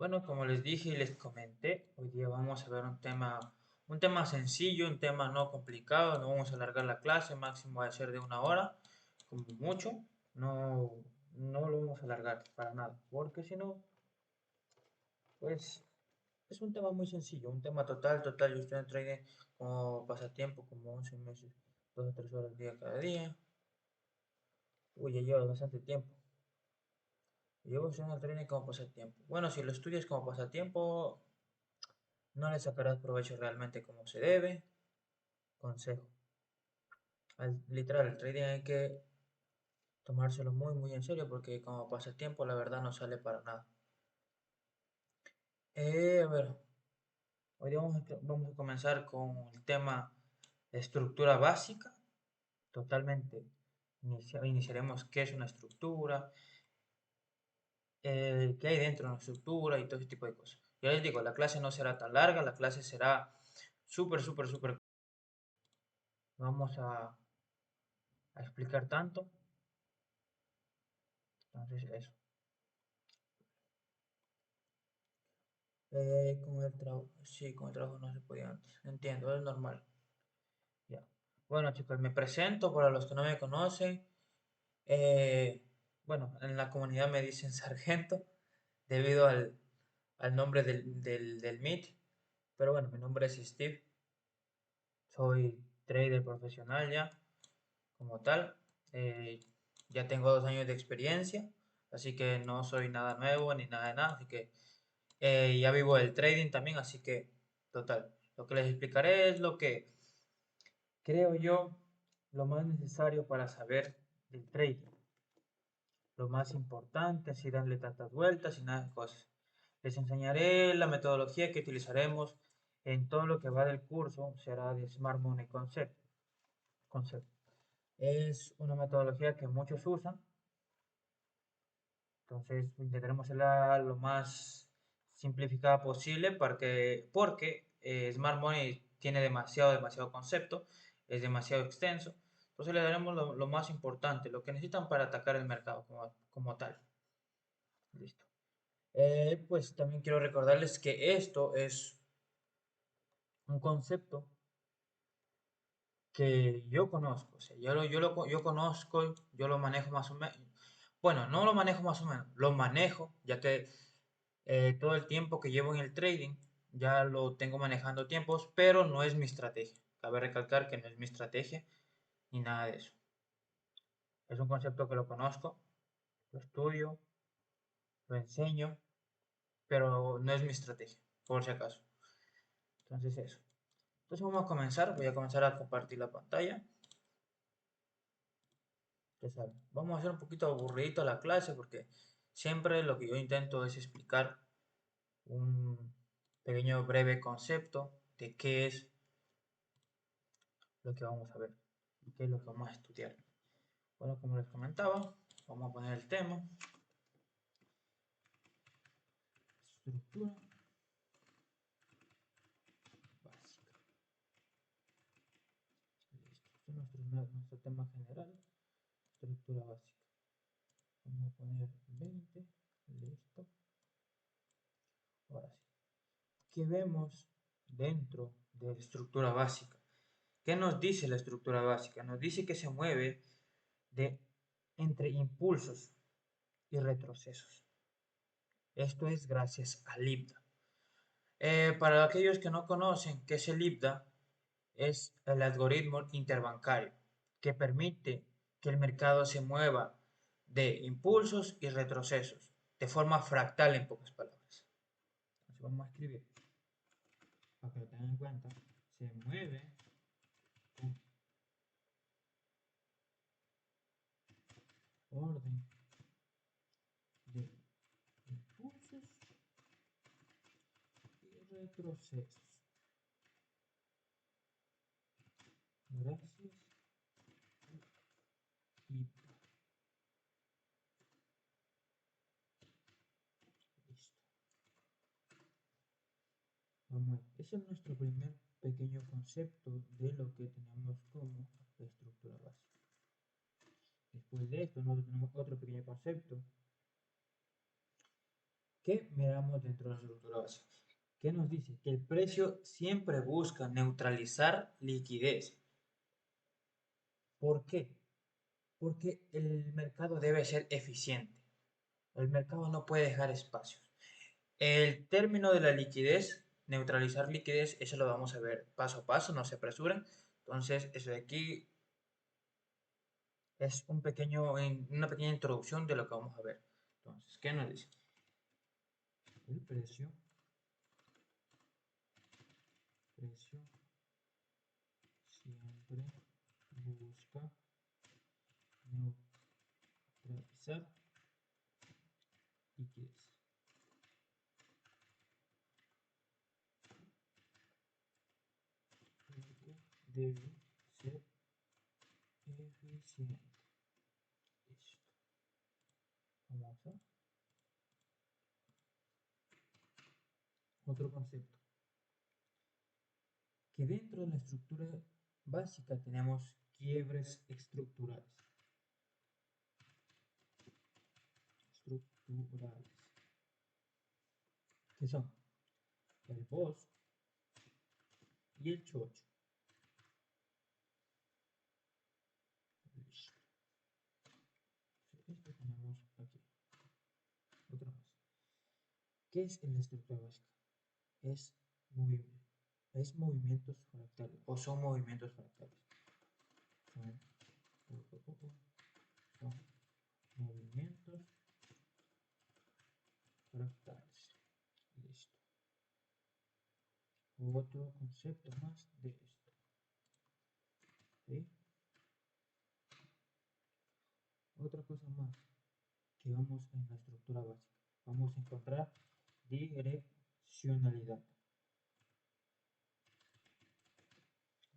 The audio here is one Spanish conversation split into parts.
Bueno, como les dije y les comenté, hoy día vamos a ver un tema sencillo, un tema no complicado, no vamos a alargar la clase, máximo va a ser de 1 hora, como mucho, no, no lo vamos a alargar para nada, porque si no, pues es un tema muy sencillo, un tema total, yo estoy en trading como pasatiempo, como 11 meses, 2 o 3 horas al día cada día, uy, ya lleva bastante tiempo. Llevo usando el trading como pasatiempo. Bueno, si lo estudias como pasatiempo, no le sacarás provecho realmente como se debe. Consejo. Literal, el trading hay que tomárselo muy en serio porque como pasatiempo la verdad no sale para nada. A ver, hoy día vamos a comenzar con el tema de estructura básica. Totalmente. Iniciaremos qué es una estructura, qué hay dentro de una estructura y todo ese tipo de cosas. Ya les digo, la clase no será tan larga, la clase será súper. Vamos a explicar tanto. Entonces, eso. Con el trabajo, sí, con el trabajo no se podía antes. Entiendo, es normal. Ya. Bueno, chicos, me presento para los que no me conocen. Eh, bueno, en la comunidad me dicen sargento debido al nombre del Meet. Pero bueno, mi nombre es Steve. Soy trader profesional ya, como tal. Eh, ya tengo 2 años de experiencia, así que no soy nada nuevo ni nada de nada. Así que ya vivo el trading también, así que total. Lo que les explicaré es lo que creo yo lo más necesario para saber del trading. Lo más importante, así darle tantas vueltas y nada de cosas. Les enseñaré la metodología que utilizaremos en todo lo que va del curso, será de Smart Money Concept. Es una metodología que muchos usan, entonces intentaremos hacerla lo más simplificada posible porque Smart Money tiene demasiado concepto, es demasiado extenso. Entonces le daremos lo más importante, lo que necesitan para atacar el mercado como tal. Listo. Pues también quiero recordarles que esto es un concepto que yo conozco. O sea, yo conozco, yo lo manejo más o menos. Bueno, no lo manejo más o menos, lo manejo, ya que todo el tiempo que llevo en el trading ya lo tengo manejando tiempos, pero no es mi estrategia. Cabe recalcar que no es mi estrategia ni nada de eso. Es un concepto que lo conozco, lo estudio, lo enseño, pero no es mi estrategia, por si acaso. Entonces eso. Entonces vamos a comenzar, voy a comenzar a compartir la pantalla. Ya saben, vamos a hacer un poquito aburridito la clase porque siempre lo que yo intento es explicar un pequeño breve concepto de qué es lo que vamos a ver y qué es lo que vamos a estudiar. Bueno, como les comentaba, vamos a poner el tema, estructura básica. Listo, este es nuestro tema general, estructura básica. Vamos a poner 20, listo. Ahora sí. ¿Qué vemos dentro de la estructura básica? ¿Qué nos dice la estructura básica? Nos dice que se mueve de entre impulsos y retrocesos. Esto es gracias al IPDA. Para aquellos que no conocen qué es el IPDA, es el algoritmo interbancario que permite que el mercado se mueva de impulsos y retrocesos de forma fractal en pocas palabras. Entonces vamos a escribir para que lo tengan en cuenta. Se mueve con orden de impulsos y retrocesos. Gracias y listo. Vamos, ese es nuestro primer pequeño concepto de lo que tenemos como estructura básica. Después de esto, nosotros tenemos otro pequeño concepto ¿Qué miramos dentro de la estructura básica? ¿Qué nos dice? Que el precio siempre busca neutralizar liquidez. ¿Por qué? Porque el mercado debe ser eficiente. El mercado no puede dejar espacios. El término de la liquidez, neutralizar liquidez, eso lo vamos a ver paso a paso, no se apresuren. Entonces, eso de aquí es una pequeña introducción de lo que vamos a ver. Entonces, ¿qué nos dice? El precio siempre busca neutralizar liquidez. Porque debe ser eficiente. Listo. Vamos a otro concepto. Que dentro de la estructura básica tenemos quiebres estructurales. Que son el boss y el chocho. Listo. Esto tenemos aquí. Otra más. ¿Qué es en la estructura básica? Es movimiento. Es movimientos fractales o son movimientos fractales. Son, son movimientos fractales. Listo. Otro concepto más de esto. ¿Sí? Otra cosa más que vamos en la estructura básica. Vamos a encontrar direccionalidad.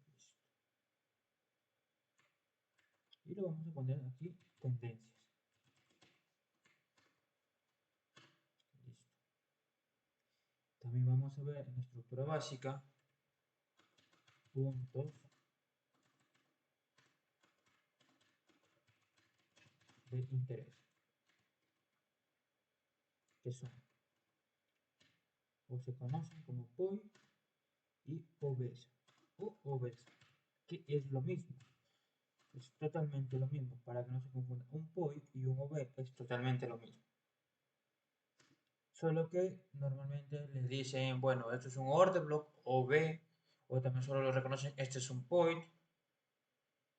Listo. Y lo vamos a poner aquí tendencias. Listo. También vamos a ver en la estructura básica puntos de interés, que son o se conocen como POI y OBS o OBS, que es lo mismo, es totalmente lo mismo, para que no se confunda. Un POI y un OB es totalmente lo mismo, solo que normalmente les dicen, bueno, esto es un order block OB, o también solo lo reconocen, este es un POI.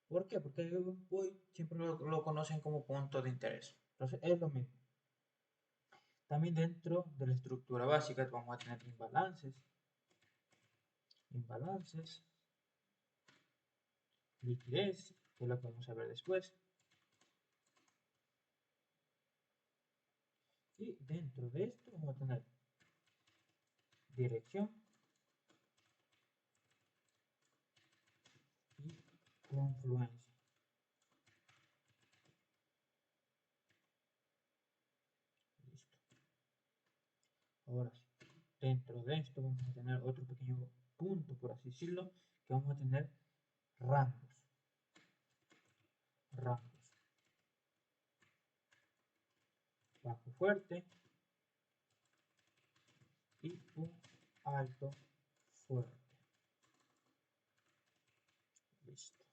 ¿Por qué? Porque un POI siempre lo conocen como punto de interés, entonces es lo mismo. También dentro de la estructura básica vamos a tener imbalances, liquidez, que es lo que vamos a ver después. Y dentro de esto vamos a tener dirección y confluencia. Listo. Ahora sí, dentro de esto vamos a tener otro pequeño punto, por así decirlo, que vamos a tener rangos. Rangos. Bajo fuerte y un alto fuerte. Listo.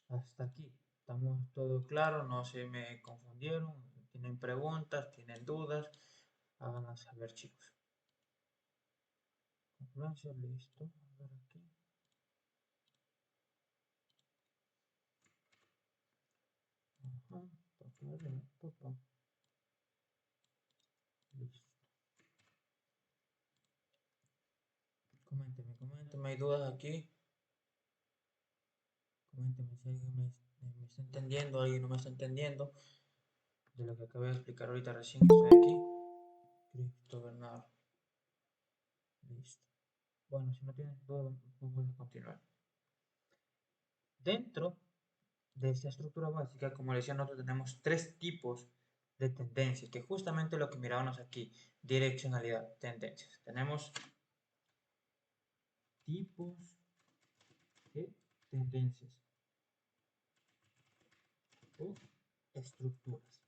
Hasta aquí. Estamos todo claro, no se me confundieron. Tienen preguntas, tienen dudas, háganlas saber, chicos. Confluencia, listo. A ver aquí. Ajá, papá. Listo. Coménteme, hay dudas aquí. Coménteme si alguien me está entendiendo, alguien no me está entendiendo de lo que acabo de explicar ahorita recién que estoy aquí. Cristo Bernardo. Listo. Bueno, si no tienes dudas, vamos a continuar. Dentro de esta estructura básica, como les decía, nosotros tenemos tres tipos de tendencias, que justamente lo que mirábamos aquí, direccionalidad, tendencias. Tenemos tipos de tendencias o estructuras.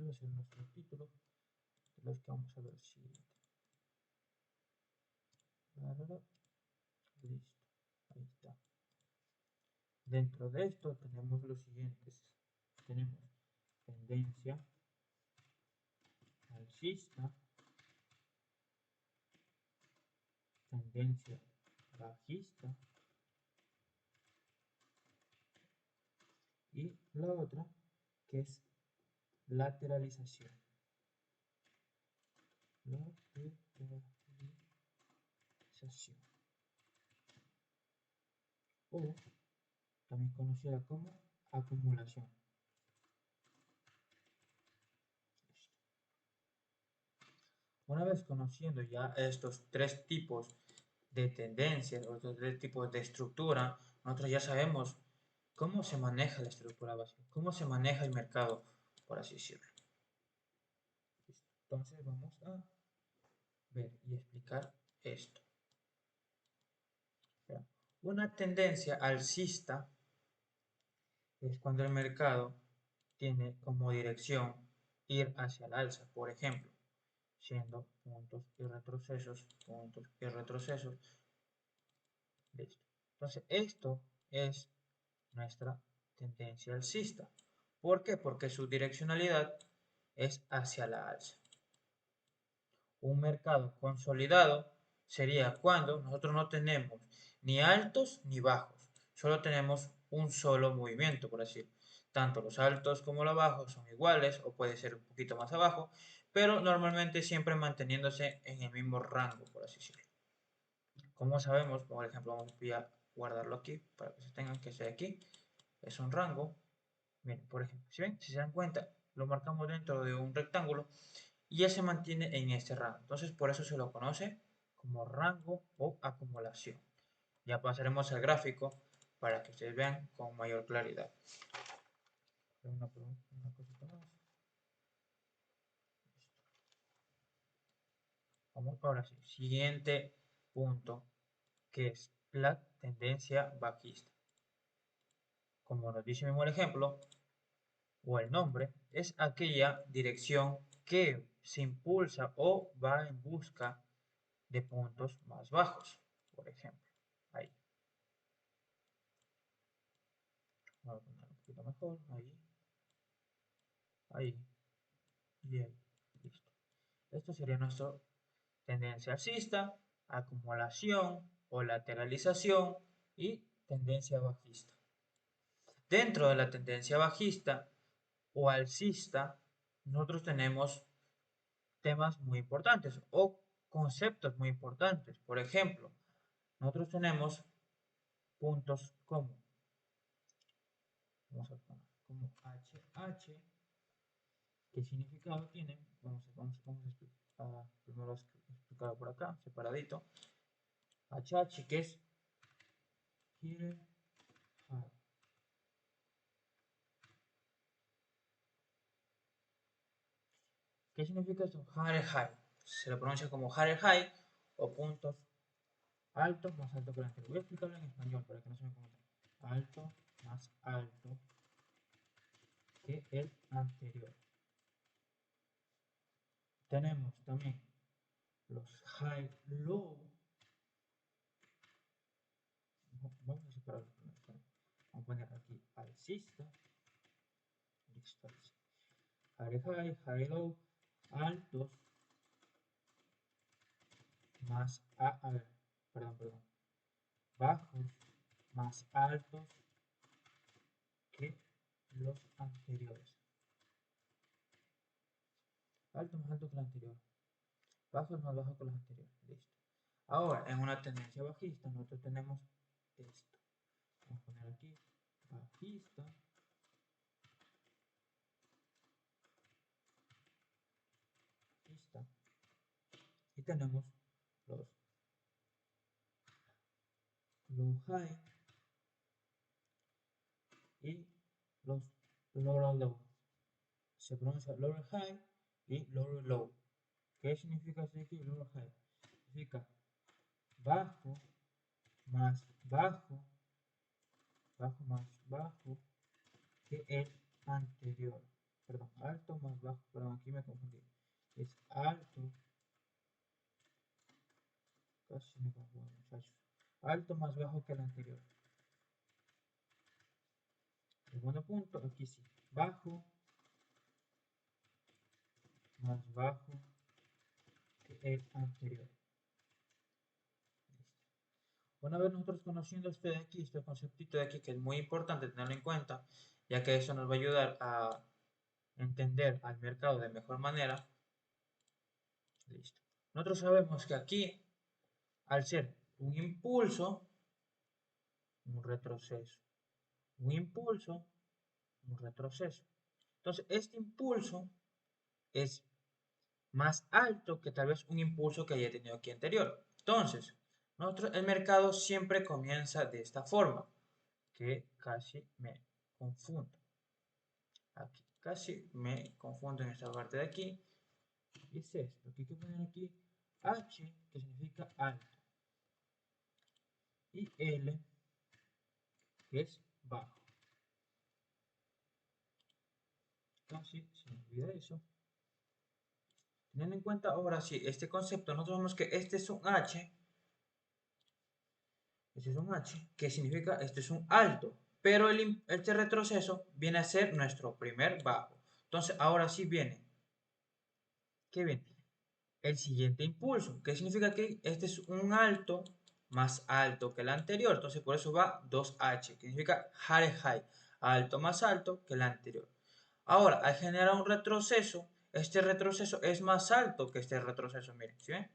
va a ser nuestro título de los que vamos a ver siguiente. Listo, ahí está. Dentro de esto tenemos los siguientes. Tenemos tendencia alcista, tendencia bajista y la otra que es lateralización. O también conocida como acumulación. Una vez conociendo ya estos tres tipos de tendencias o estos tres tipos de estructura, nosotros ya sabemos cómo se maneja la estructura básica, cómo se maneja el mercado, por así decirlo. Entonces vamos a ver y explicar esto. Una tendencia alcista es cuando el mercado tiene como dirección ir hacia el alza, por ejemplo, siendo puntos y retrocesos, listo. Entonces, esto es nuestra tendencia alcista. ¿Por qué? Porque su direccionalidad es hacia la alza. Un mercado consolidado sería cuando nosotros no tenemos ni altos ni bajos, solo tenemos un solo movimiento, por así decirlo. Tanto los altos como los bajos son iguales o puede ser un poquito más abajo, pero normalmente siempre manteniéndose en el mismo rango, por así decirlo. Como sabemos, por ejemplo, vamos a guardarlo aquí para que se tengan que ser aquí. Es un rango. Miren, por ejemplo, si ven, si se dan cuenta, lo marcamos dentro de un rectángulo y ya se mantiene en este rango. Entonces, por eso se lo conoce como rango o acumulación. Ya pasaremos al gráfico para que ustedes vean con mayor claridad. Una cosita más. Vamos ahora sí. Siguiente punto, que es la tendencia bajista. Como nos dice mismo el ejemplo, o el nombre, es aquella dirección que se impulsa o va en busca de puntos más bajos, por ejemplo. Ahí. Vamos a poner un poquito mejor. Ahí. Ahí. Y ahí. Listo. Esto sería nuestra tendencia alcista, acumulación o lateralización y tendencia bajista. Dentro de la tendencia bajista o alcista, nosotros tenemos temas muy importantes o conceptos muy importantes. Por ejemplo, nosotros tenemos puntos como, vamos a poner como HH. ¿Qué significado tiene? Vamos a explicar, primero explicarlo por acá, separadito. HH, que es here, high. ¿Qué significa esto? Higher high. Se lo pronuncia como higher high o puntos altos más alto que el anterior. Voy a explicarlo en español para que no se me confunda. Alto más alto que el anterior. Tenemos también los high low. Vamos a separarlo primero. Vamos a poner aquí alcista. Listo. High high, high low, altos más perdón, bajos más altos que los anteriores. Alto más alto que el anterior. Bajos más bajos que los anteriores. Listo. Ahora, en una tendencia bajista, nosotros tenemos esto. Vamos a poner aquí bajista. Y tenemos los low high y los lower low. Se pronuncia lower high y lower low. ¿Qué significa aquí lower high? Significa bajo más bajo, bajo más bajo que el anterior. perdón, alto más bajo, perdón, aquí me confundí. Es alto, casi me confundo, muchachos. Alto más bajo que el anterior. Segundo punto, aquí sí, bajo más bajo que el anterior. Una vez nosotros conociendo esto de aquí, este conceptito de aquí, que es muy importante tenerlo en cuenta, ya que eso nos va a ayudar a entender al mercado de mejor manera. Listo. Nosotros sabemos que aquí, al ser un impulso, un retroceso, un impulso, un retroceso. Entonces, este impulso es más alto que tal vez un impulso que haya tenido aquí anterior. Entonces, el mercado siempre comienza de esta forma, que casi me confundo. Aquí, casi me confundo en esta parte de aquí. Y es esto, que hay que poner aquí H, que significa alto, y L, que es bajo. Casi se me olvida eso. Teniendo en cuenta ahora sí este concepto, nosotros vemos que este es un H, que significa este es un alto, pero este retroceso viene a ser nuestro primer bajo. Entonces ahora sí viene, ¿qué viene? El siguiente impulso, que significa que este es un alto más alto que el anterior, entonces por eso va 2H, que significa high high, alto más alto que el anterior. Ahora, al generar un retroceso, este retroceso es más alto que este retroceso, miren, ¿sí ven?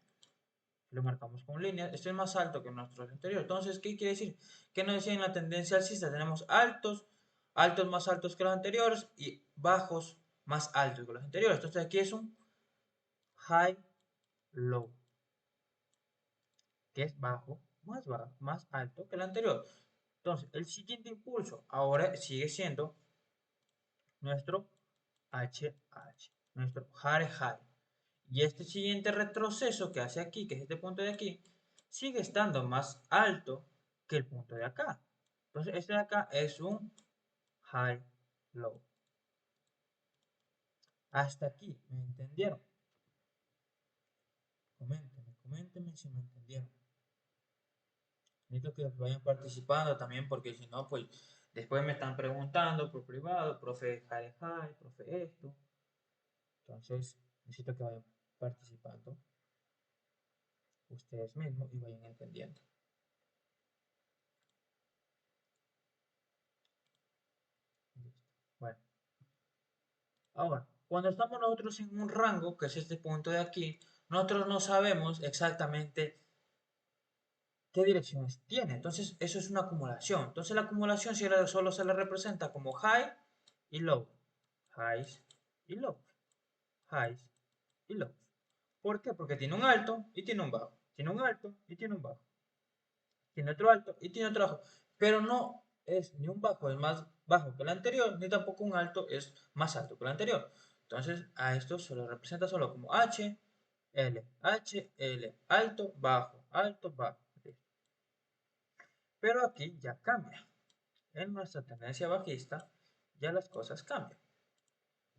Lo marcamos con líneas, este es más alto que nuestro anterior. Entonces, ¿qué quiere decir? Que nos decía en la tendencia alcista, tenemos altos, altos más altos que los anteriores y bajos más altos que los anteriores. Entonces aquí es un high low, que es bajo, más alto que el anterior. Entonces, el siguiente impulso ahora sigue siendo nuestro HH, nuestro high high. Y este siguiente retroceso que hace aquí, que es este punto de aquí, sigue estando más alto que el punto de acá. Entonces, este de acá es un high low. Hasta aquí, ¿me entendieron? Coméntenme si me entendieron. Necesito que vayan participando también porque si no, pues después me están preguntando por privado, profe high high, profe esto. Entonces, necesito que vayan participando ustedes mismos y vayan entendiendo. Bueno, ahora, cuando estamos nosotros en un rango, que es este punto de aquí, nosotros no sabemos exactamente qué direcciones tiene. Entonces, eso es una acumulación. Entonces, la acumulación solo se le representa como high y low. Highs y lows. Highs y lows. ¿Por qué? Porque tiene un alto y tiene un bajo. Tiene un alto y tiene un bajo. Tiene otro alto y tiene otro bajo. Pero no es ni un bajo es más bajo que el anterior, ni tampoco un alto es más alto que el anterior. Entonces, a esto se lo representa solo como H, L, alto, bajo, alto, bajo. Pero aquí ya cambia. En nuestra tendencia bajista ya las cosas cambian.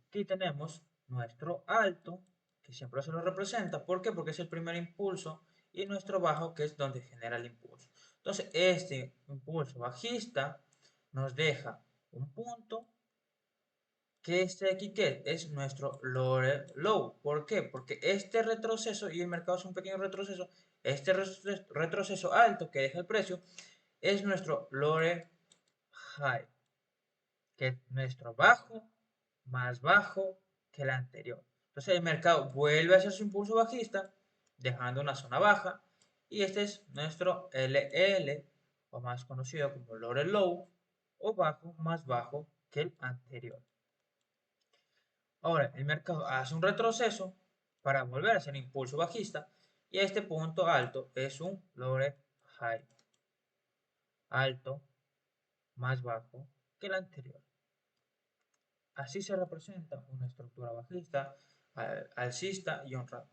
Aquí tenemos nuestro alto, que siempre se lo representa. ¿Por qué? Porque es el primer impulso. Y nuestro bajo, que es donde genera el impulso. Entonces, este impulso bajista nos deja un punto que este de aquí, ¿qué? Es nuestro lower low. ¿Por qué? Porque este retroceso, y el mercado es un pequeño retroceso, este retroceso alto que deja el precio, es nuestro lower high, que es nuestro bajo más bajo que el anterior. Entonces el mercado vuelve a hacer su impulso bajista, dejando una zona baja, y este es nuestro LL, o más conocido como lower low, o bajo más bajo que el anterior. Ahora, el mercado hace un retroceso para volver a hacer impulso bajista, y este punto alto es un lower high, alto más bajo que el anterior. Así se representa una estructura bajista, alcista y un rango.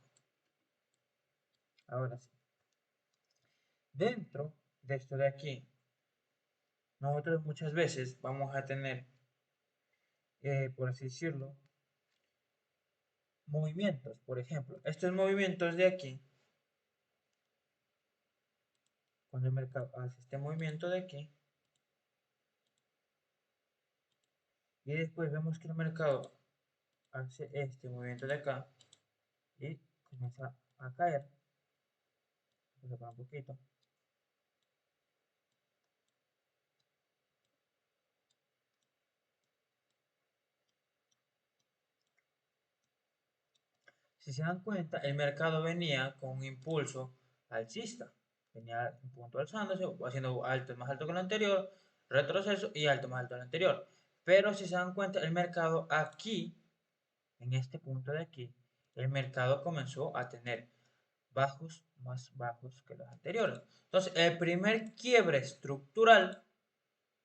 Ahora sí. Dentro de esto de aquí, nosotros muchas veces vamos a tener, por así decirlo, movimientos. Por ejemplo, estos movimientos de aquí, cuando el mercado hace este movimiento de aquí, y después vemos que el mercado hace este movimiento de acá y comienza a caer, voy a separar un poquito. Si se dan cuenta, el mercado venía con un impulso alcista. Venía un punto alzándose, haciendo alto más alto que lo anterior, retroceso y alto más alto que lo anterior. Pero si se dan cuenta, el mercado aquí, en este punto de aquí, el mercado comenzó a tener bajos más bajos que los anteriores. Entonces, el primer quiebre estructural,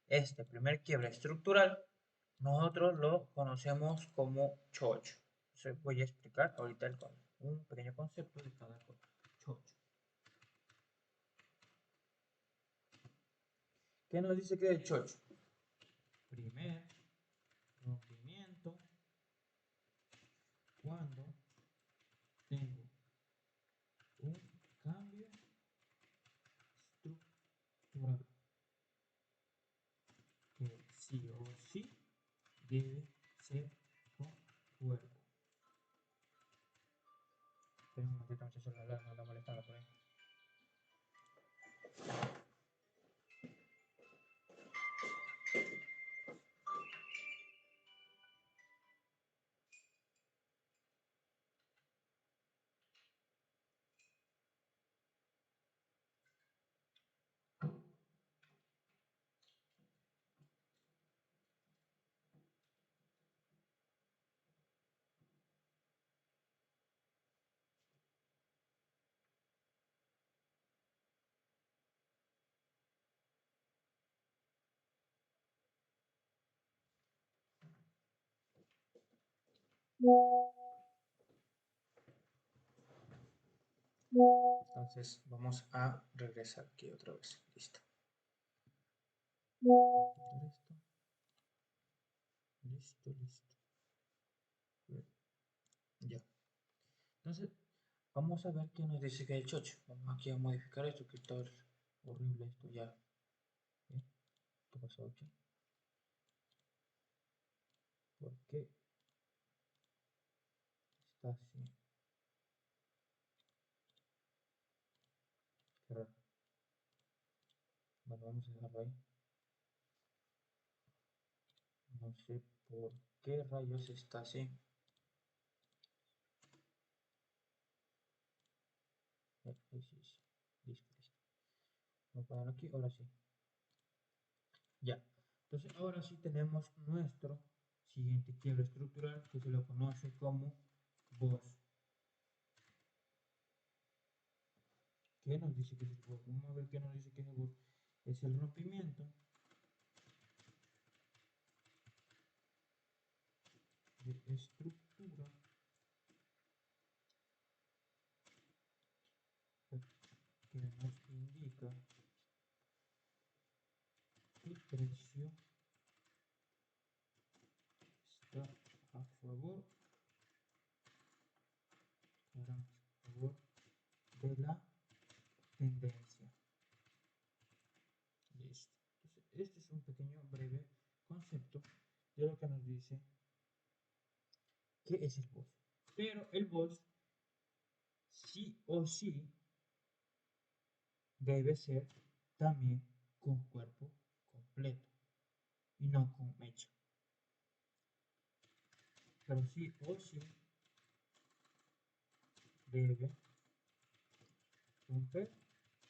este primer quiebre estructural, nosotros lo conocemos como chocho. Entonces, voy a explicar ahorita un pequeño concepto de cada cosa. Chocho. ¿Qué nos dice que es el chocho? Primer rompimiento cuando tengo un cambio estructural que sí o sí debe ser con cuerpo. Espera un momentito, muchachos, la alarma anda molestando por ahí. Entonces vamos a regresar aquí otra vez. Listo. Listo, listo. Ya. Entonces, vamos a ver qué nos dice que es el chocho. Vamos aquí a modificar esto, que está horrible esto ya. ¿Eh? ¿Qué pasó aquí? ¿Por qué está así? Qué raro. Bueno, vamos a dejarlo ahí. No sé por qué rayos está así. Sí, sí, sí. Listo, listo. Vamos a ponerlo aquí, ahora sí. Ya. Entonces, ahora sí tenemos nuestro siguiente quiebre estructural que se lo conoce como voz. ¿Qué nos dice que es el voz? Vamos a ver qué nos dice que es el voz. Es el rompimiento de estructura que nos indica que el precio está a favor, a favor de la tendencia. Listo. Entonces, este es un pequeño breve concepto de lo que nos dice qué es el boss. Pero el boss sí o sí debe ser también con cuerpo completo y no con mecha. Pero sí o sí debe romper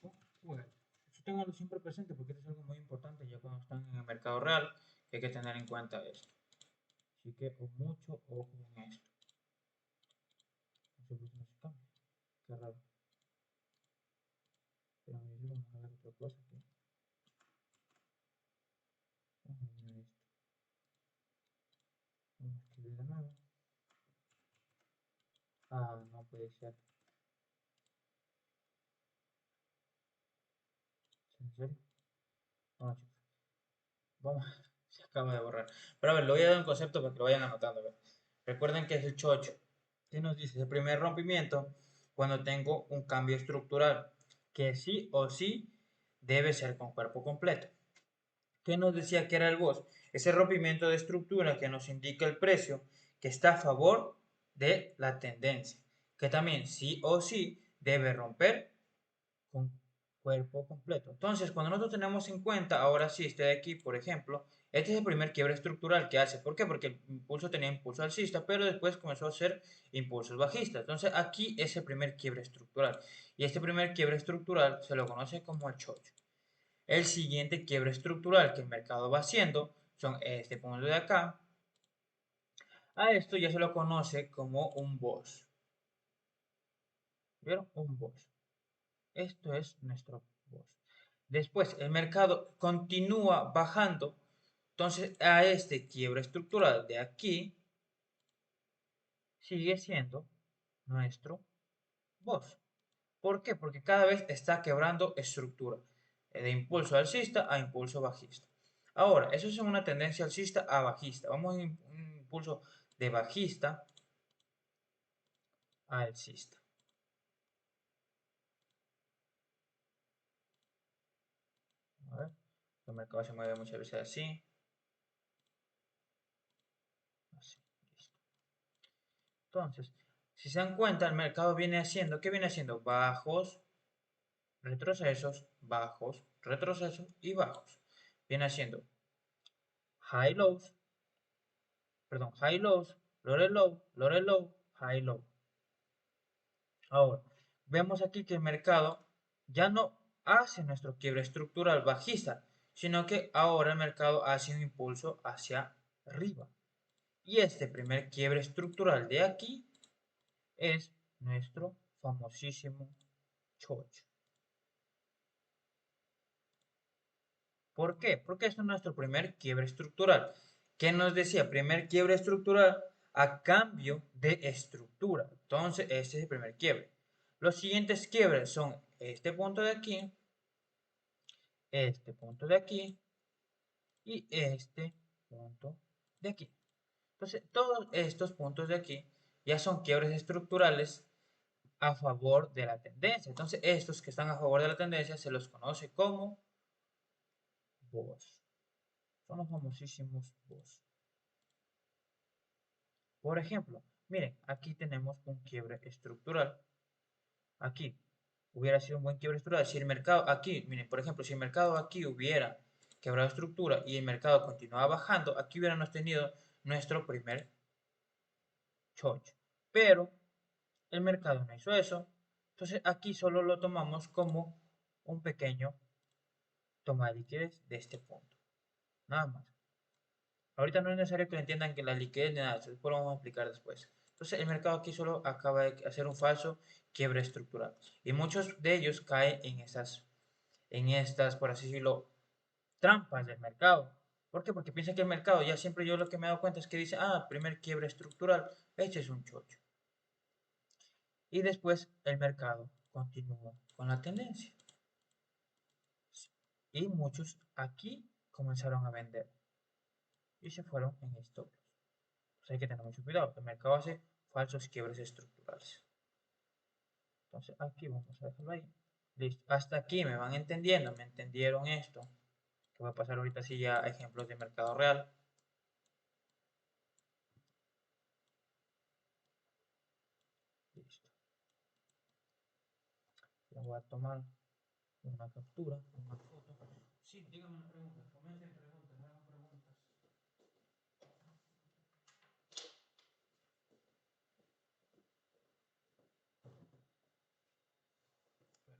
con cuerpo. Eso tenganlo siempre presente porque esto es algo muy importante ya cuando están en el mercado real, que hay que tener en cuenta esto. Así que con mucho ojo en esto. No sé por qué no se cambia. Qué raro. Pero vamos a ver otra cosa aquí. Vamos a eliminar esto. Vamos a escribir de nuevo. Ah, no puede ser. ¿En serio? No, chicos. Vamos, se acaba de borrar. Pero a ver, le voy a dar un concepto para que lo vayan anotando. ¿Ver? Recuerden que es el chocho. ¿Qué nos dice? El primer rompimiento cuando tengo un cambio estructural que sí o sí debe ser con cuerpo completo. ¿Qué nos decía que era el BOS? Ese rompimiento de estructura que nos indica el precio que está a favor de la tendencia, que también sí o sí debe romper con cuerpo completo. Entonces, cuando nosotros tenemos en cuenta, ahora sí, este de aquí, por ejemplo, este es el primer quiebre estructural que hace. ¿Por qué? Porque el impulso tenía impulso alcista, pero después comenzó a ser impulsos bajistas. Entonces, aquí es el primer quiebre estructural. Y este primer quiebre estructural se lo conoce como el chocho. El siguiente quiebre estructural que el mercado va haciendo son este punto de acá. A esto ya se lo conoce como un BOS. ¿Vieron? Un BOS. Esto es nuestro BOS. Después, el mercado continúa bajando. Entonces, a este quiebre estructural de aquí sigue siendo nuestro BOS. ¿Por qué? Porque cada vez está quebrando estructura. De impulso alcista a impulso bajista. Ahora, eso es una tendencia alcista a bajista. Vamos a un impulso de bajista a alcista. A ver, el mercado se mueve muchas veces así. Así, listo. Entonces, si se dan cuenta, el mercado viene haciendo, ¿qué viene haciendo? Bajos, retrocesos, bajos, retrocesos y bajos. Viene haciendo high lows, perdón, high lows, lower low, high low. Ahora, vemos aquí que el mercado ya no hace nuestro quiebre estructural bajista, sino que ahora el mercado hace un impulso hacia arriba. Y este primer quiebre estructural de aquí es nuestro famosísimo chocho. ¿Por qué? Porque es nuestro primer quiebre estructural. ¿Qué nos decía? Primer quiebre estructural a cambio de estructura. Entonces, este es el primer quiebre. Los siguientes quiebres son este punto de aquí, este punto de aquí y este punto de aquí. Entonces, todos estos puntos de aquí ya son quiebres estructurales a favor de la tendencia. Entonces, estos que están a favor de la tendencia se los conoce como BOS. Son los famosísimos BOS. Por ejemplo, miren, aquí tenemos un quiebre estructural. Aquí hubiera sido un buen quiebre estructural. Si el mercado aquí, miren, por ejemplo, si el mercado aquí hubiera quebrado estructura y el mercado continuaba bajando, aquí hubiéramos tenido nuestro primer chocho. Pero el mercado no hizo eso. Entonces aquí solo lo tomamos como un pequeño toma de liquidez de este punto. Nada más. Ahorita no es necesario que entiendan que la liquidez ni nada, eso lo vamos a explicar después. Entonces el mercado aquí solo acaba de hacer un falso quiebre estructural. Y muchos de ellos caen en estas, por así decirlo, trampas del mercado. ¿Por qué? Porque piensan que el mercado, ya siempre yo lo que me he dado cuenta es que dice, ah, primer quiebre estructural, este es un chocho. Y después el mercado continúa con la tendencia. Y muchos aquí comenzaron a vender y se fueron en stop loss. Pues hay que tener mucho cuidado. El mercado hace falsos quiebres estructurales. Entonces aquí vamos a dejarlo ahí. Listo. Hasta aquí me van entendiendo, me entendieron esto. Que voy a pasar ahorita sí ya a ejemplos de mercado real. Listo. Ya voy a tomar una captura, una foto. Sí, díganme una pregunta. Comenten preguntas, hagan preguntas.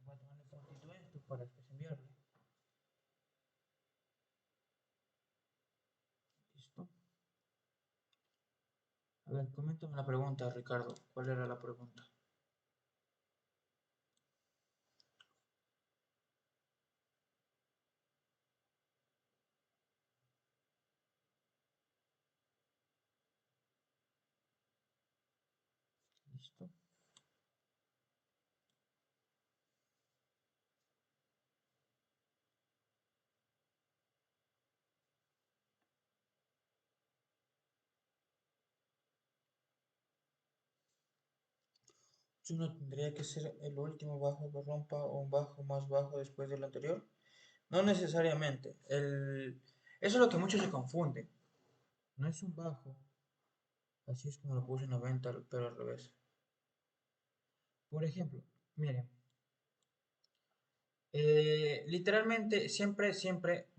Voy a tomarle fotito a esto para después enviarle. Listo. A ver, coméntame la pregunta, Ricardo. ¿Cuál era la pregunta? Listo. ¿No tendría que ser el último bajo que rompa o un bajo más bajo después del anterior? No necesariamente. Eso es lo que muchos se confunden. No es un bajo. Así es como lo puse en 90, pero al revés. Por ejemplo, miren. Literalmente siempre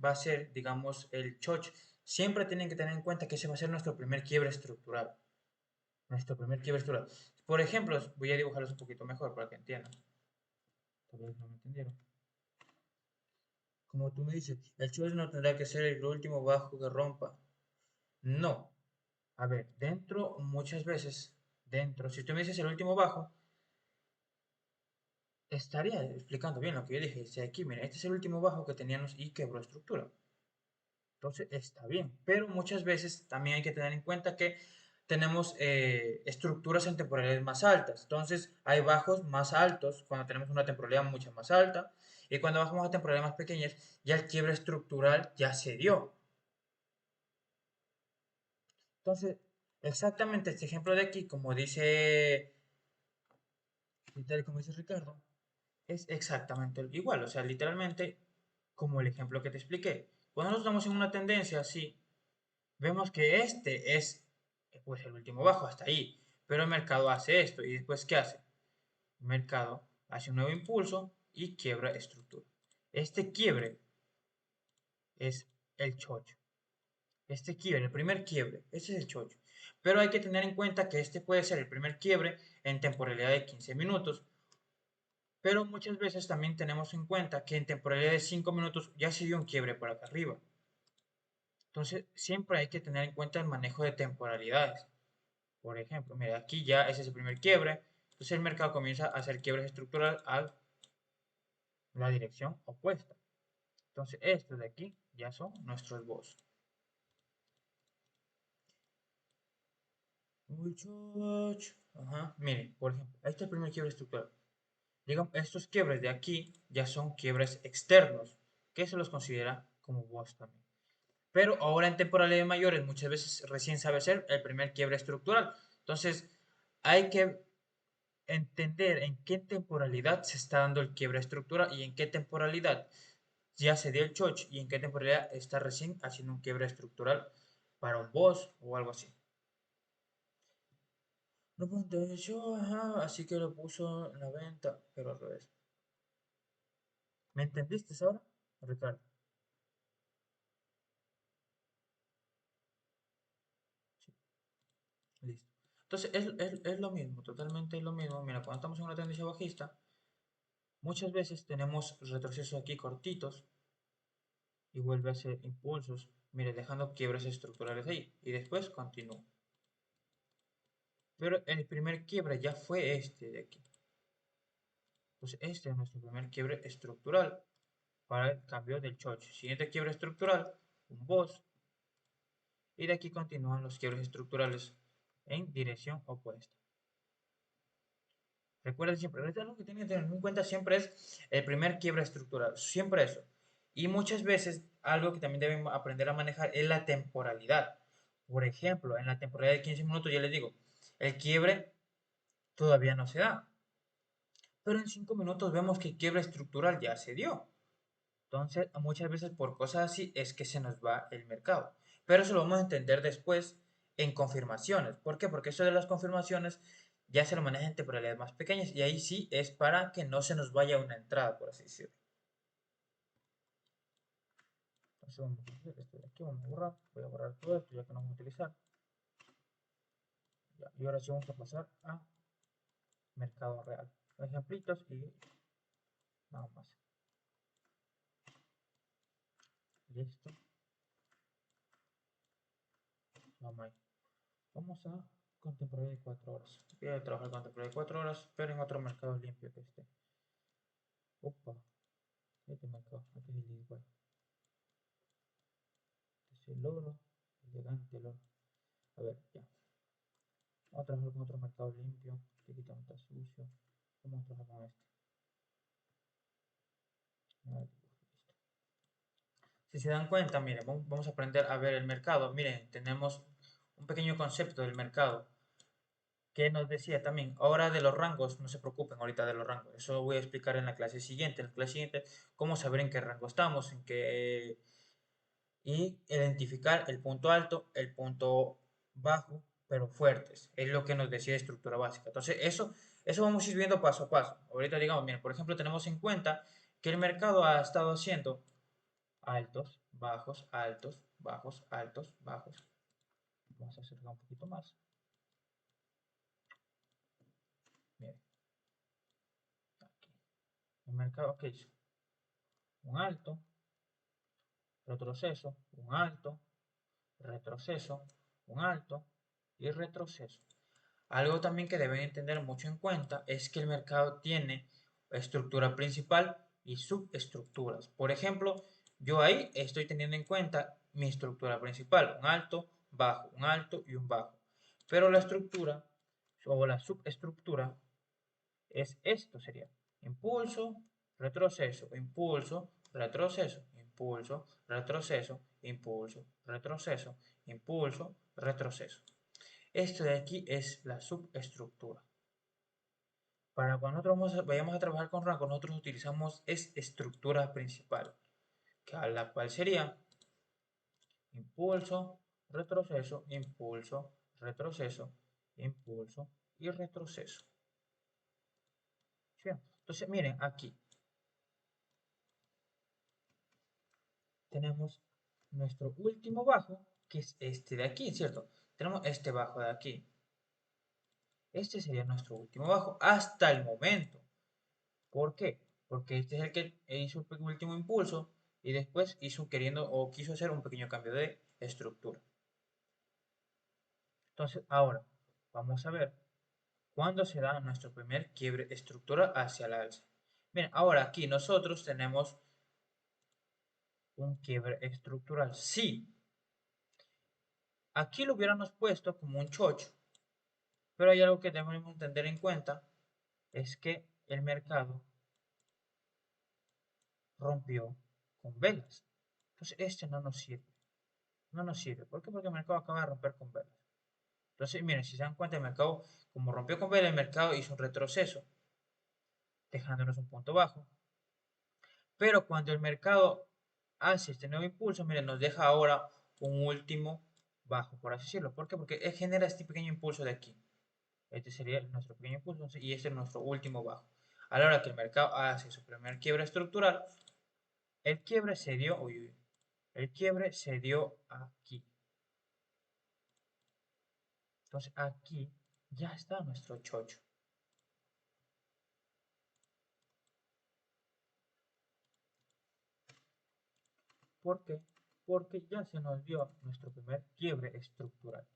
va a ser, digamos, el choch. Siempre tienen que tener en cuenta que ese va a ser nuestro primer quiebre estructural. Nuestro primer quiebre estructural. Por ejemplo, voy a dibujarlos un poquito mejor para que entiendan. Tal vez no me entendieron. Como tú me dices, el choch no tendrá que ser el último bajo que rompa. No. A ver, dentro, muchas veces, dentro, si tú me dices el último bajo, estaría explicando bien lo que yo dije. Dice aquí, mira, este es el último bajo que teníamos y quebró estructura. Entonces está bien, pero muchas veces también hay que tener en cuenta que tenemos estructuras en temporalidades más altas. Entonces hay bajos más altos cuando tenemos una temporalidad mucho más alta y cuando bajamos a temporalidades más pequeñas ya el quiebre estructural ya se dio. Entonces, exactamente este ejemplo de aquí, como dice Ricardo, es exactamente igual. O sea, literalmente como el ejemplo que te expliqué. Cuando nos estamos en una tendencia así, vemos que este es pues el último bajo hasta ahí, pero el mercado hace esto y después ¿qué hace? El mercado hace un nuevo impulso y quiebra estructura. Este quiebre es el chocho. Este quiebre, el primer quiebre, ese es el chocho. Pero hay que tener en cuenta que este puede ser el primer quiebre en temporalidad de 15 minutos, pero muchas veces también tenemos en cuenta que en temporalidad de 5 minutos ya se dio un quiebre por acá arriba. Entonces, siempre hay que tener en cuenta el manejo de temporalidades. Por ejemplo, mira, aquí ya ese es el primer quiebre. Entonces el mercado comienza a hacer quiebres estructurales a la dirección opuesta. Entonces estos de aquí ya son nuestros boss. Ajá, miren, por ejemplo, este es el primer quiebre estructural. Digamos, estos quiebres de aquí ya son quiebres externos, que se los considera como boss también. Pero ahora en temporalidades mayores muchas veces recién sabe ser el primer quiebre estructural. Entonces hay que entender en qué temporalidad se está dando el quiebre estructural y en qué temporalidad ya se dio el choch y en qué temporalidad está recién haciendo un quiebre estructural para un boss o algo así. No pregunté yo, ajá, así que lo puso en la venta, pero al revés. ¿Me entendiste ahora, Ricardo? Sí, listo. Entonces es lo mismo, totalmente lo mismo. Mira, cuando estamos en una tendencia bajista, muchas veces tenemos retrocesos aquí cortitos y vuelve a hacer impulsos, mire, dejando quiebres estructurales ahí y después continúa. Pero el primer quiebre ya fue este de aquí. Pues este es nuestro primer quiebre estructural para el cambio del chocho. Siguiente quiebre estructural, un boss, y de aquí continúan los quiebres estructurales en dirección opuesta. Recuerden siempre, lo que tienen que tener en cuenta siempre es el primer quiebre estructural, siempre eso. Y muchas veces algo que también deben aprender a manejar es la temporalidad. Por ejemplo, en la temporalidad de 15 minutos ya les digo, el quiebre todavía no se da. Pero en 5 minutos vemos que el quiebre estructural ya se dio. Entonces, muchas veces por cosas así es que se nos va el mercado. Pero eso lo vamos a entender después en confirmaciones. ¿Por qué? Porque eso de las confirmaciones ya se lo maneja en temporalidades más pequeñas y ahí sí es para que no se nos vaya una entrada, por así decirlo. Entonces vamos a hacer esto de aquí, vamos a borrar. Voy a borrar todo esto ya que no vamos a utilizar. Ya, y ahora sí vamos a pasar a mercado real. Ejemplitos y nada más. Listo. Vamos ahí. Vamos a con temporada de 4 horas. Voy a trabajar con temporada de 4 horas, pero en otro mercado limpio que esté. Opa, este mercado, este es el igual. Este es el oro, elegante el oro. A ver, ya. Vamos a trabajar con otro mercado limpio. Este quitamos está sucio. Vamos a trabajar con este. Si se dan cuenta, miren, vamos a aprender a ver el mercado. Miren, tenemos un pequeño concepto del mercado que nos decía también, ahora de los rangos, no se preocupen ahorita de los rangos, eso lo voy a explicar en la clase siguiente. En la clase siguiente, cómo saber en qué rango estamos, y identificar el punto alto, el punto bajo, pero fuertes. Es lo que nos decía de estructura básica. Entonces, eso vamos a ir viendo paso a paso. Ahorita digamos, miren, por ejemplo, tenemos en cuenta que el mercado ha estado haciendo altos, bajos, altos, bajos, altos, bajos. Vamos a acercar un poquito más. Miren, aquí. El mercado que hizo un alto, retroceso, un alto, retroceso, un alto y retroceso. Algo también que deben tener mucho en cuenta es que el mercado tiene estructura principal y subestructuras. Por ejemplo, yo ahí estoy teniendo en cuenta mi estructura principal, un alto, bajo, un alto y un bajo. Pero la estructura o la subestructura es esto, sería impulso, retroceso, impulso, retroceso, impulso, retroceso, impulso, retroceso, impulso, retroceso. Esto de aquí es la subestructura. Para cuando nosotros vayamos a trabajar con rango, nosotros utilizamos estructura principal, que a la cual sería impulso, retroceso, impulso, retroceso, impulso y retroceso. ¿Sí? Entonces, miren, aquí tenemos nuestro último bajo, que es este de aquí, ¿cierto? Tenemos este bajo de aquí. Este sería nuestro último bajo hasta el momento. ¿Por qué? Porque este es el que hizo el último impulso y después hizo queriendo o quiso hacer un pequeño cambio de estructura. Entonces, ahora vamos a ver cuándo se da nuestro primer quiebre estructural hacia el alza. Bien, ahora aquí nosotros tenemos un quiebre estructural. Sí, aquí lo hubiéramos puesto como un chocho, pero hay algo que debemos tener en cuenta, es que el mercado rompió con velas. Entonces, este no nos sirve. No nos sirve. ¿Por qué? Porque el mercado acaba de romper con velas. Entonces, miren, si se dan cuenta, el mercado, como rompió con velas, el mercado hizo un retroceso, dejándonos un punto bajo. Pero cuando el mercado hace este nuevo impulso, miren, nos deja ahora un último bajo, por así decirlo. ¿Por qué? Porque él genera este pequeño impulso de aquí. Este sería nuestro pequeño impulso y este es nuestro último bajo. A la hora que el mercado hace su primer quiebre estructural, el quiebre se dio, uy, uy, el quiebre se dio aquí. Entonces aquí ya está nuestro chocho. ¿Por qué? Porque ya se nos dio nuestro primer quiebre estructural.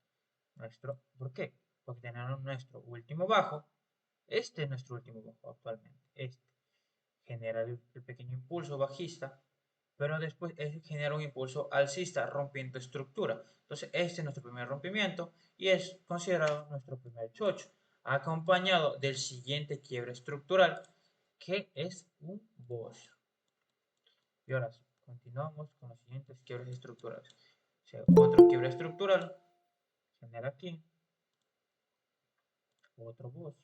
¿Por qué? Porque tenemos nuestro último bajo. Este es nuestro último bajo actualmente. Este genera el pequeño impulso bajista, pero después genera un impulso alcista rompiendo estructura. Entonces este es nuestro primer rompimiento y es considerado nuestro primer chocho, acompañado del siguiente quiebre estructural, que es un boss. Y ahora sí, continuamos con los siguientes quiebres estructurales. O sea, otro quiebre estructural, genera aquí, otro boss.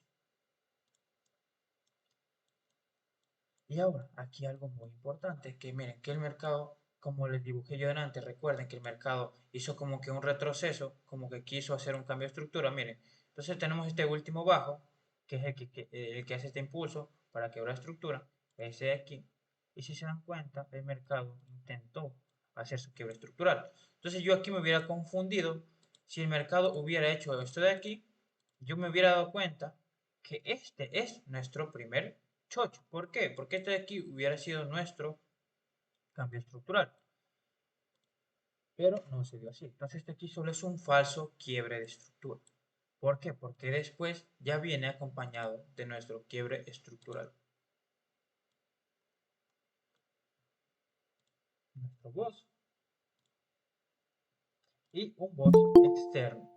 Y ahora, aquí algo muy importante, que miren, que el mercado, como les dibujé yo antes, recuerden que el mercado hizo como que un retroceso, como que quiso hacer un cambio de estructura, miren. Entonces tenemos este último bajo, que es el que hace este impulso para quebrar estructura, ese de aquí. Y si se dan cuenta, el mercado intentó hacer su quiebra estructural. Entonces yo aquí me hubiera confundido, si el mercado hubiera hecho esto de aquí, yo me hubiera dado cuenta que este es nuestro primer chocho. ¿Por qué? Porque este de aquí hubiera sido nuestro cambio estructural. Pero no se dio así. Entonces este aquí solo es un falso quiebre de estructura. ¿Por qué? Porque después ya viene acompañado de nuestro quiebre estructural. Nuestro boss y un boss externo.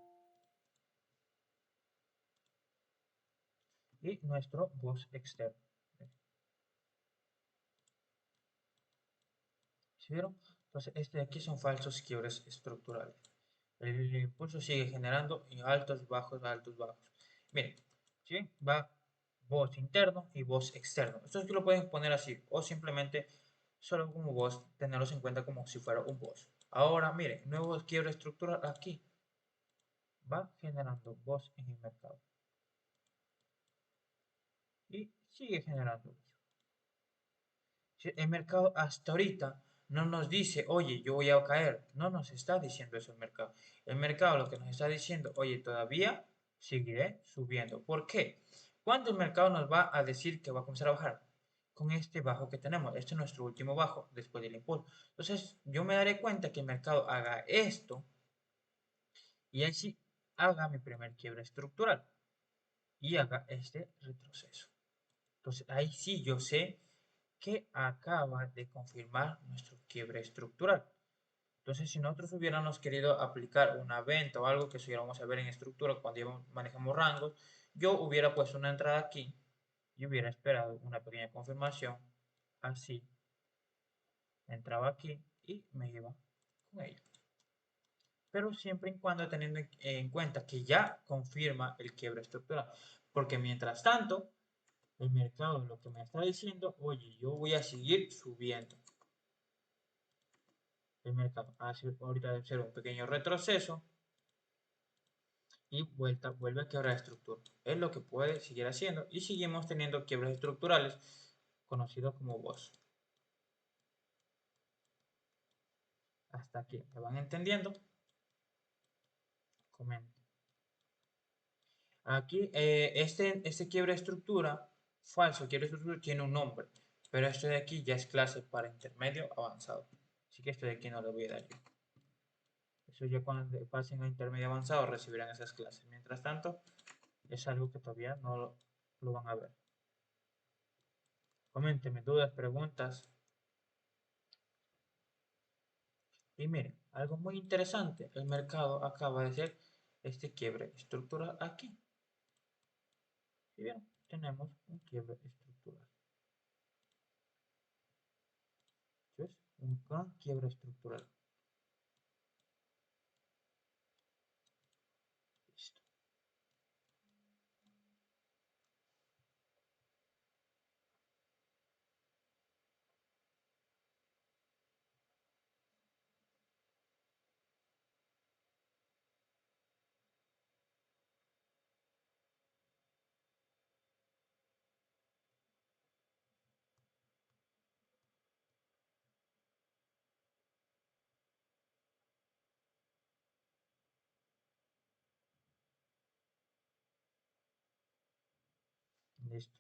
Y nuestro boss externo. ¿Sí vieron? Entonces este de aquí son falsos quiebres estructurales. El impulso sigue generando altos, bajos, altos, bajos. Miren, ¿sí? Va voz interno y voz externo. Esto sí lo pueden poner así o simplemente solo como voz, tenerlos en cuenta como si fuera un voz. Ahora, miren, nuevo quiebre estructural aquí. Va generando voz en el mercado. Y sigue generando voz. El mercado hasta ahorita no nos dice, oye, yo voy a caer. No nos está diciendo eso el mercado. El mercado lo que nos está diciendo, oye, todavía seguiré subiendo. ¿Por qué? ¿Cuándo el mercado nos va a decir que va a comenzar a bajar? Con este bajo que tenemos. Este es nuestro último bajo después del impulso. Entonces, yo me daré cuenta que el mercado haga esto y ahí sí haga mi primer quiebre estructural y haga este retroceso. Entonces, ahí sí yo sé que acaba de confirmar nuestro quiebre estructural. Entonces, si nosotros hubiéramos querido aplicar una venta o algo que supiéramos a ver en estructura cuando manejamos rangos, yo hubiera puesto una entrada aquí y hubiera esperado una pequeña confirmación, así, entraba aquí y me iba con ella. Pero siempre y cuando teniendo en cuenta que ya confirma el quiebre estructural. Porque mientras tanto, el mercado lo que me está diciendo, oye, yo voy a seguir subiendo. El mercado hace ahorita debe ser un pequeño retroceso y vuelve a quebrar estructura. Es lo que puede seguir haciendo y seguimos teniendo quiebres estructurales conocidos como BOS. Hasta aquí, ¿me van entendiendo? Comenten. Aquí, este quiebre estructura, falso quiebre estructura, tiene un nombre, pero esto de aquí ya es clase para intermedio avanzado. Así que esto de aquí no lo voy a dar yo. Eso ya cuando pasen a intermedio avanzado recibirán esas clases. Mientras tanto, es algo que todavía no lo van a ver. Coméntenme dudas, preguntas. Y miren, algo muy interesante, el mercado acaba de hacer este quiebre estructural aquí. ¿Sí vieron? Tenemos un quiebre estructural. ¿Sí ves? Un gran quiebre estructural. Listo. Listo.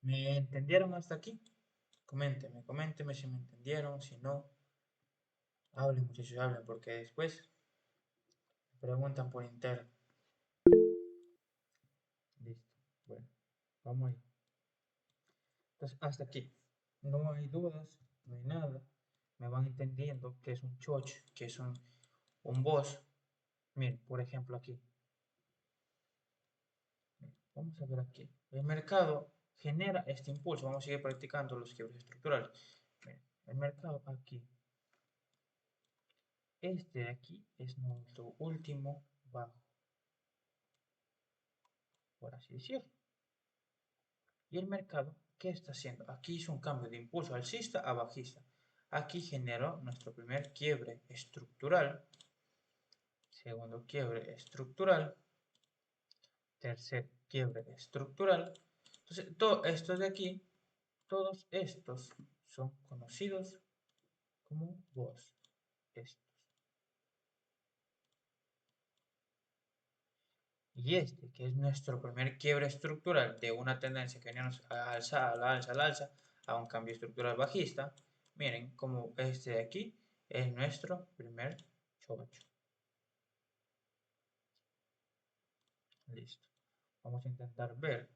¿Me entendieron hasta aquí? Coméntenme si me entendieron, si no. Hablen muchachos, hablen, porque después me preguntan por interno. Listo. Bueno, vamos ahí. Entonces, hasta aquí. No hay dudas, no hay nada. Me van entendiendo que es un choch, que es un boss. Miren, por ejemplo aquí. Miren, vamos a ver aquí. El mercado genera este impulso. Vamos a seguir practicando los quiebres estructurales. Miren, el mercado aquí. Este de aquí es nuestro último bajo, por así decirlo. Y el mercado, ¿qué está haciendo? Aquí hizo un cambio de impulso alcista a bajista. Aquí generó nuestro primer quiebre estructural, segundo quiebre estructural, tercer quiebre estructural. Entonces, todo esto de aquí, todos estos son conocidos como BOS. Estos. Y este, que es nuestro primer quiebre estructural de una tendencia que venimos a alza, a la alza, al alza, a un cambio estructural bajista, miren como este de aquí es nuestro primer chocho. Listo. Vamos a intentar ver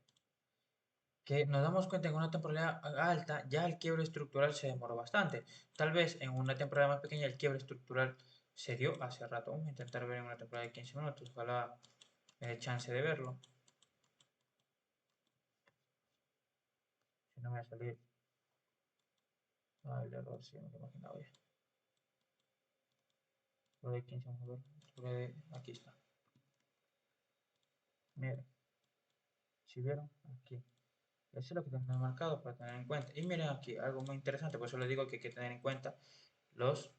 que nos damos cuenta que en una temporalidad alta ya el quiebre estructural se demoró bastante. Tal vez en una temporada más pequeña el quiebre estructural se dio hace rato. Vamos a intentar ver en una temporada de 15 minutos. Ojalá me dé chance de verlo. Si no me va a salir. Ah, el error, sí, me lo imaginaba ya. Lo de 15, vamos a ver. Aquí está. ¿Sí vieron? Aquí. Eso es lo que tenemos marcado para tener en cuenta. Y miren aquí, algo muy interesante, por eso les digo que hay que tener en cuenta los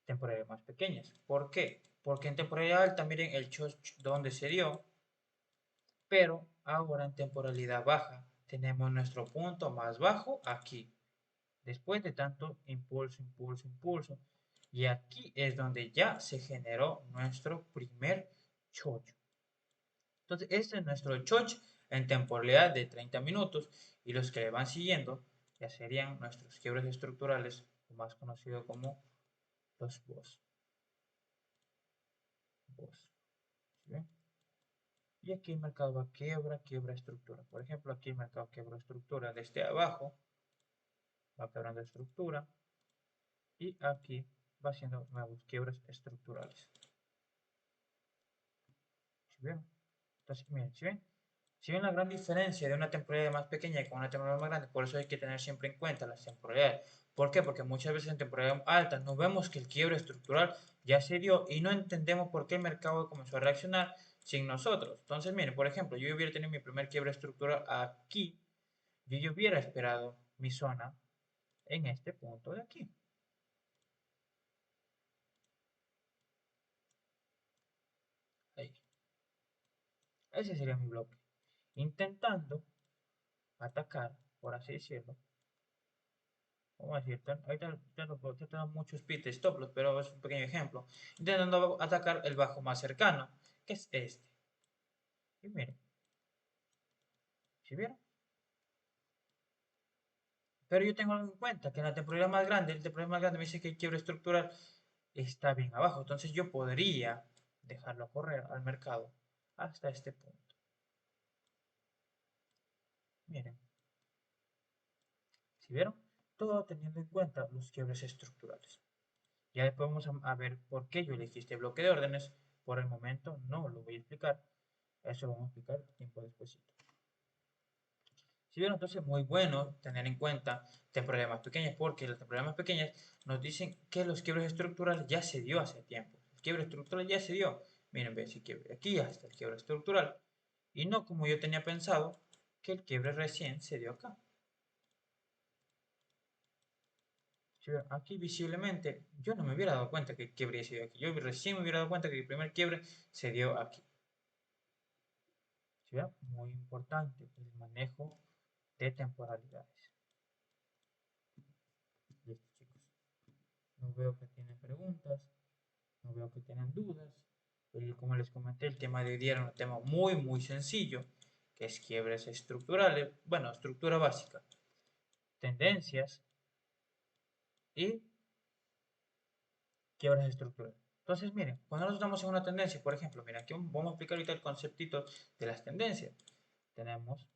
temporalidades más pequeñas. ¿Por qué? Porque en temporalidad alta, miren el choch donde se dio, pero ahora en temporalidad baja tenemos nuestro punto más bajo aquí, después de tanto impulso, impulso, impulso. Y aquí es donde ya se generó nuestro primer chocho. Entonces, este es nuestro choch en temporalidad de 30 minutos y los que le van siguiendo ya serían nuestros quiebres estructurales, más conocido como los BOS. ¿Sí? Y aquí el mercado va quiebra, quiebra, estructura. Por ejemplo, aquí el mercado quiebra estructura desde abajo, va quebrando estructura y aquí va haciendo nuevos quiebres estructurales. ¿Sí ven? Entonces, miren, ¿sí ven? Si ven la gran diferencia de una temporalidad más pequeña con una temporalidad más grande, por eso hay que tener siempre en cuenta las temporalidades. ¿Por qué? Porque muchas veces en temporalidad alta no vemos que el quiebre estructural ya se dio y no entendemos por qué el mercado comenzó a reaccionar sin nosotros. Entonces, miren, por ejemplo, yo hubiera tenido mi primer quiebre estructural aquí, yo hubiera esperado mi zona en este punto de aquí. Ahí. Ese sería mi bloque. Intentando atacar, por así decirlo, vamos a decir, ahorita tengo muchos pit stop loss, pero es un pequeño ejemplo. Intentando atacar el bajo más cercano, que es este. Y miren, ¿sí vieron? Pero yo tengo algo en cuenta, que en la temporalidad más grande, el temporalidad más grande me dice que el quiebre estructural está bien abajo. Entonces yo podría dejarlo correr al mercado hasta este punto. Miren, ¿sí vieron? Todo teniendo en cuenta los quiebres estructurales. Ya después vamos a ver por qué yo elegí este bloque de órdenes. Por el momento no lo voy a explicar. Eso lo vamos a explicar tiempo después. Si vieron, entonces muy bueno tener en cuenta temporalidades más pequeñas, porque las temporalidades más pequeñas nos dicen que los quiebres estructurales ya se dio hace tiempo. El quiebre estructural ya se dio. Miren, ven, si quiebre aquí ya está el quiebre estructural. Y no como yo tenía pensado, que el quiebre recién se dio acá. Si vieron, aquí visiblemente yo no me hubiera dado cuenta que el quiebre se dio aquí. Yo recién me hubiera dado cuenta que el primer quiebre se dio aquí. ¿Sí vieron? Muy importante el manejo de temporalidades. Listo, chicos. No veo que tienen preguntas. No veo que tengan dudas. Como les comenté, el tema de hoy día era un tema muy sencillo, que es quiebres estructurales, bueno, estructura básica, tendencias y quiebres estructurales. Entonces, miren, cuando nosotros estamos en una tendencia, por ejemplo, miren, aquí vamos a explicar ahorita el conceptito de las tendencias. Tenemos,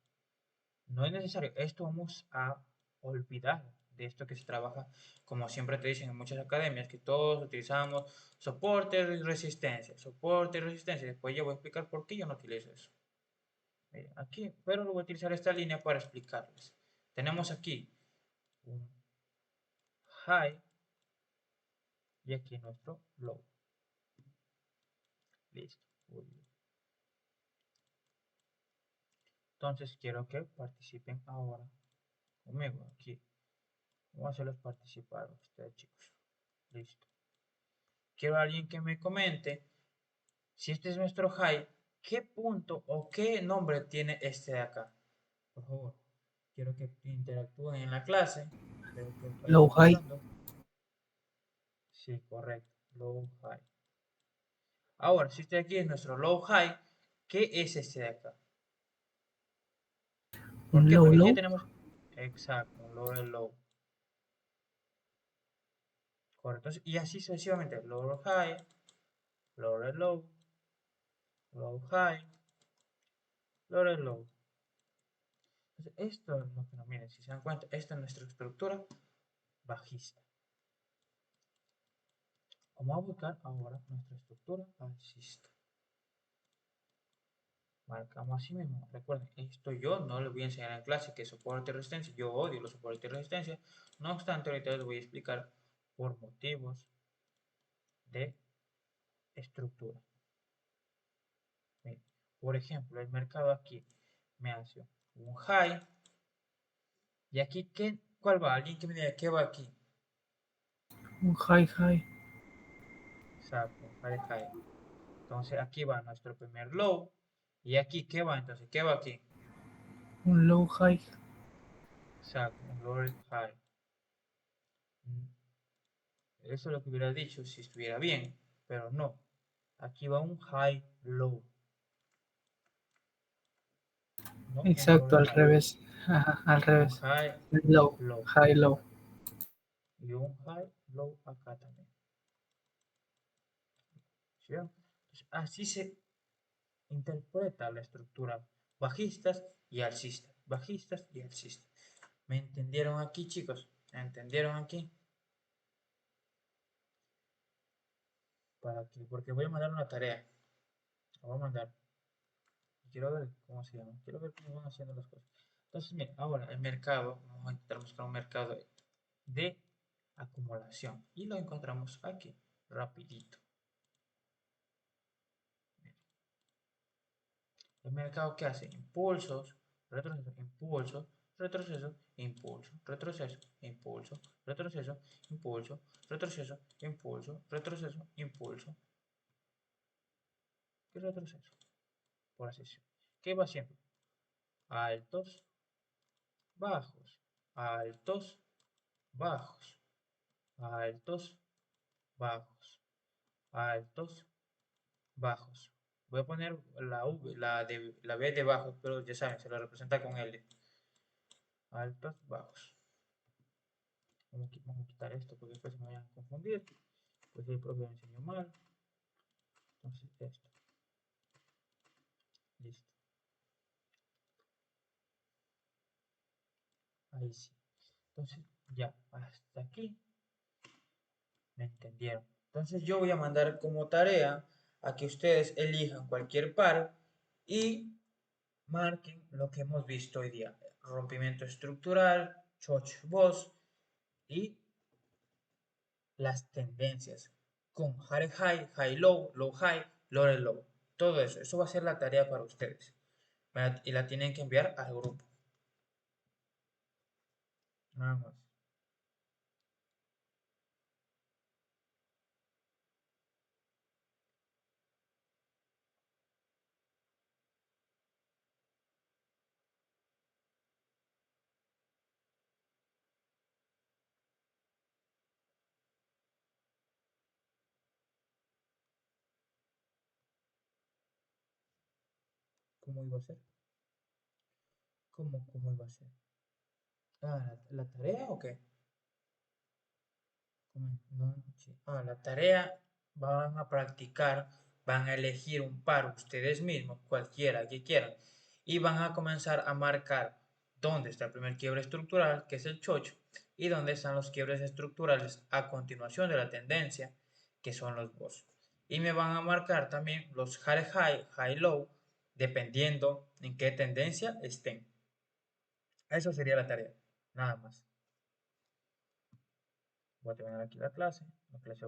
no es necesario, esto vamos a olvidar de esto que se trabaja, como siempre te dicen en muchas academias, que todos utilizamos soporte y resistencia, soporte y resistencia. Después yo voy a explicar por qué yo no utilizo eso. Miren, aquí, pero lo voy a utilizar esta línea para explicarles. Tenemos aquí un high y aquí nuestro low. Listo. Muy bien. Entonces quiero que participen ahora conmigo aquí. Vamos a hacerlos participar a ustedes, chicos. Listo. Quiero a alguien que me comente si este es nuestro high, qué punto o qué nombre tiene este de acá. Por favor. Quiero que interactúen en la clase. Creo que por ahí Low está high, pasando. Sí, correcto. Low high. Ahora, si este de aquí es nuestro low high, ¿qué es este de acá? ¿Por un qué? low Porque aquí low, tenemos, exacto, un lower low. Correcto. Y así sucesivamente. Lower high, lower low, low high, lower low. Entonces, esto es lo que nos miren, si se dan cuenta, esta es nuestra estructura bajista. Vamos a buscar ahora nuestra estructura alcista. Marcamos así mismo. Recuerden, esto yo no les voy a enseñar en clase que es soporte y resistencia. Yo odio los soportes y resistencia. No obstante, ahorita les voy a explicar por motivos de estructura. Miren, por ejemplo, el mercado aquí. me hace un high. ¿Y aquí qué? ¿Cuál va? Alguien que me diga qué va aquí. Un high high. Exacto, un high high. Entonces aquí va nuestro primer low. ¿Y aquí qué va? Entonces, ¿qué va aquí? Un low high. Exacto, un lower high. Mm, eso es lo que hubiera dicho si estuviera bien, pero no. Aquí va un high low, no un Exacto, lower al high. revés. Ajá, al Un revés. high Low. low High low. y un high low acá también. ¿Sí ven? Entonces, así se interpreta la estructura bajistas y alcistas. Bajistas y alcistas. ¿Me entendieron aquí, chicos? ¿Me entendieron aquí? ¿Para qué? Porque voy a mandar una tarea. La voy a mandar. Quiero ver cómo se llama. Quiero ver cómo van haciendo las cosas. Entonces, miren, ahora el mercado, vamos a intentar buscar un mercado de acumulación. Y lo encontramos aquí, rapidito. El mercado que hace impulsos, retroceso, impulso, retroceso, impulso, retroceso, impulso, retroceso, impulso, retroceso, impulso, retroceso, impulso y retroceso. Por así decirlo. ¿Qué va haciendo? Altos, bajos, altos, bajos, altos, bajos, altos, bajos. Voy a poner la V, la B de bajos, pero ya saben, se lo representa con L. Altos, bajos. Vamos a quitar esto porque después se me vayan a confundir. Pues el profe lo enseñó mal. Entonces esto. Listo. Ahí sí. Entonces ya, hasta aquí me entendieron. Entonces yo voy a mandar como tarea a que ustedes elijan cualquier par y marquen lo que hemos visto hoy día. Rompimiento estructural, choch boss y las tendencias con high high, high low, low high, low low. Todo eso. Eso va a ser la tarea para ustedes. Y la tienen que enviar al grupo. Nada más. ¿Cómo iba a ser? ¿Cómo iba a ser? Ah, ¿la tarea o qué? No, sí. Ah, la tarea van a practicar, van a elegir un par ustedes mismos, cualquiera que quieran, y van a comenzar a marcar dónde está el primer quiebre estructural, que es el chocho, y dónde están los quiebres estructurales a continuación de la tendencia, que son los boss. Y me van a marcar también los high high, high low, dependiendo en qué tendencia estén. Eso sería la tarea, nada más. Voy a terminar aquí la clase va a ser